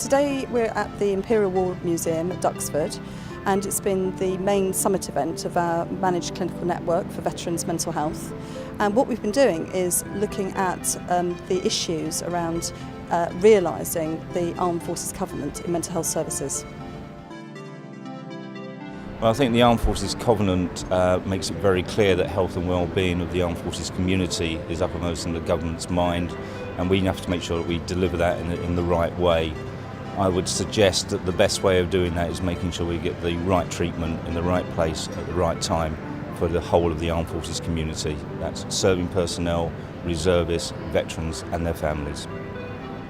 Today we're at the Imperial War Museum at Duxford, and it's been the main summit event of our managed clinical network for veterans' mental health. And what we've been doing is looking at the issues around realising the Armed Forces Covenant in mental health services. Well, I think the Armed Forces Covenant makes it very clear that health and well-being of the Armed Forces community is uppermost in the government's mind, and we have to make sure that we deliver that in the right way. I would suggest that the best way of doing that is making sure we get the right treatment in the right place at the right time for the whole of the Armed Forces community. That's serving personnel, reservists, veterans and their families.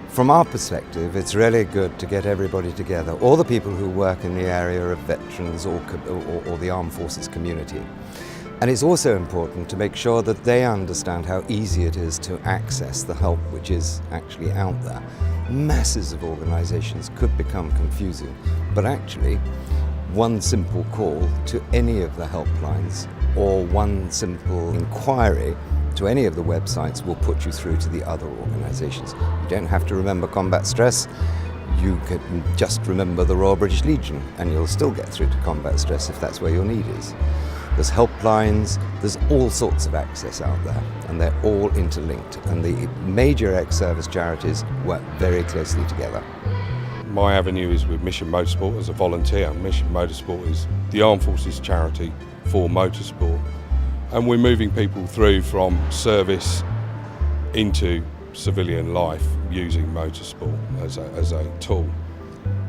From our perspective, it's really good to get everybody together, all the people who work in the area of veterans or the Armed Forces community. And it's also important to make sure that they understand how easy it is to access the help which is actually out there. Masses of organisations could become confusing, but actually one simple call to any of the helplines or one simple inquiry to any of the websites will put you through to the other organisations. You don't have to remember combat stress, you can just remember the Royal British Legion and you'll still get through to combat stress if that's where your need is. There's helplines, there's all sorts of access out there and they're all interlinked, and the major ex-service charities work very closely together. My avenue is with Mission Motorsport as a volunteer. Mission Motorsport is the Armed Forces charity for motorsport, and we're moving people through from service into civilian life using motorsport as a tool,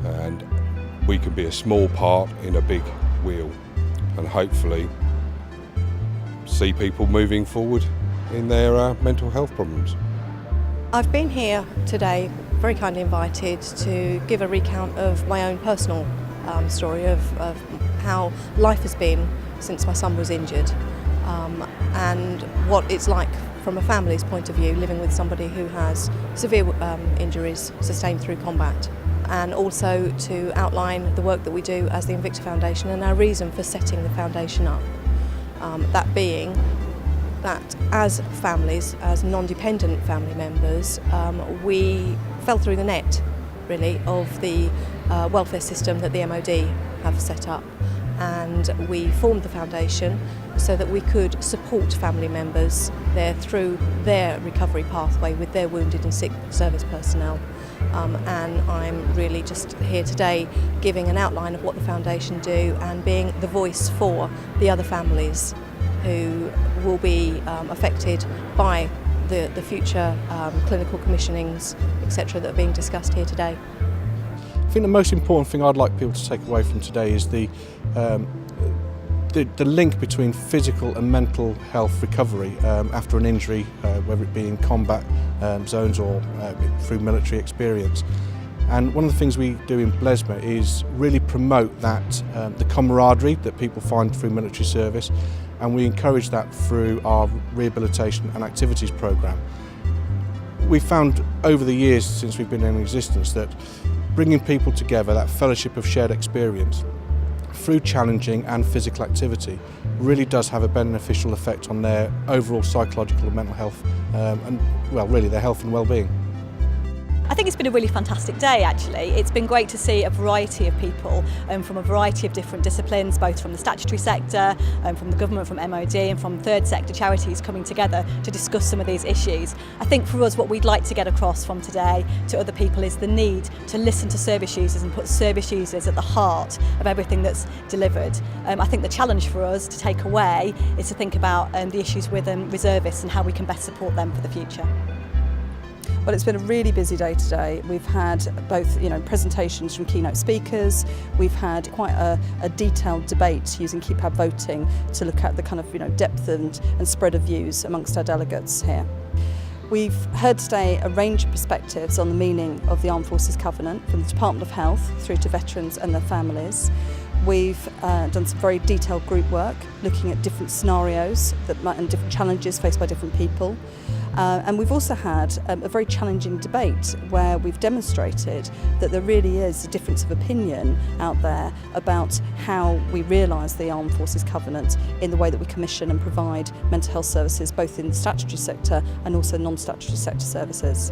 and we can be a small part in a big wheel and hopefully see people moving forward in their mental health problems. I've been here today, very kindly invited, to give a recount of my own personal story of how life has been since my son was injured, and what it's like from a family's point of view living with somebody who has severe injuries sustained through combat, and also to outline the work that we do as the Invicta Foundation and our reason for setting the foundation up. That being that as families, as non-dependent family members, we fell through the net really of the welfare system that the MOD have set up, and we formed the foundation so that we could support family members there through their recovery pathway with their wounded and sick service personnel. And I'm really just here today giving an outline of what the foundation do and being the voice for the other families who will be affected by the future clinical commissionings, etc., that are being discussed here today. I think the most important thing I'd like people to take away from today is the link between physical and mental health recovery after an injury, whether it be in combat zones or through military experience. And one of the things we do in BLESMA is really promote that, the camaraderie that people find through military service, and we encourage that through our rehabilitation and activities programme. We've found over the years since we've been in existence that bringing people together, that fellowship of shared experience, through challenging and physical activity really does have a beneficial effect on their overall psychological and mental health and, well, really their health and well-being. I think it's been a really fantastic day actually. It's been great to see a variety of people from a variety of different disciplines, both from the statutory sector, from the government, from MOD and from third sector charities coming together to discuss some of these issues. I think for us what we'd like to get across from today to other people is the need to listen to service users and put service users at the heart of everything that's delivered. I think the challenge for us to take away is to think about the issues with reservists and how we can best support them for the future. Well, it's been a really busy day today. We've had both, presentations from keynote speakers. We've had quite a detailed debate using keypad voting to look at the kind of, depth and spread of views amongst our delegates here. We've heard today a range of perspectives on the meaning of the Armed Forces Covenant, from the Department of Health through to veterans and their families. We've done some very detailed group work looking at different scenarios and different challenges faced by different people. And we've also had a very challenging debate where we've demonstrated that there really is a difference of opinion out there about how we realise the Armed Forces Covenant in the way that we commission and provide mental health services both in the statutory sector and also non-statutory sector services.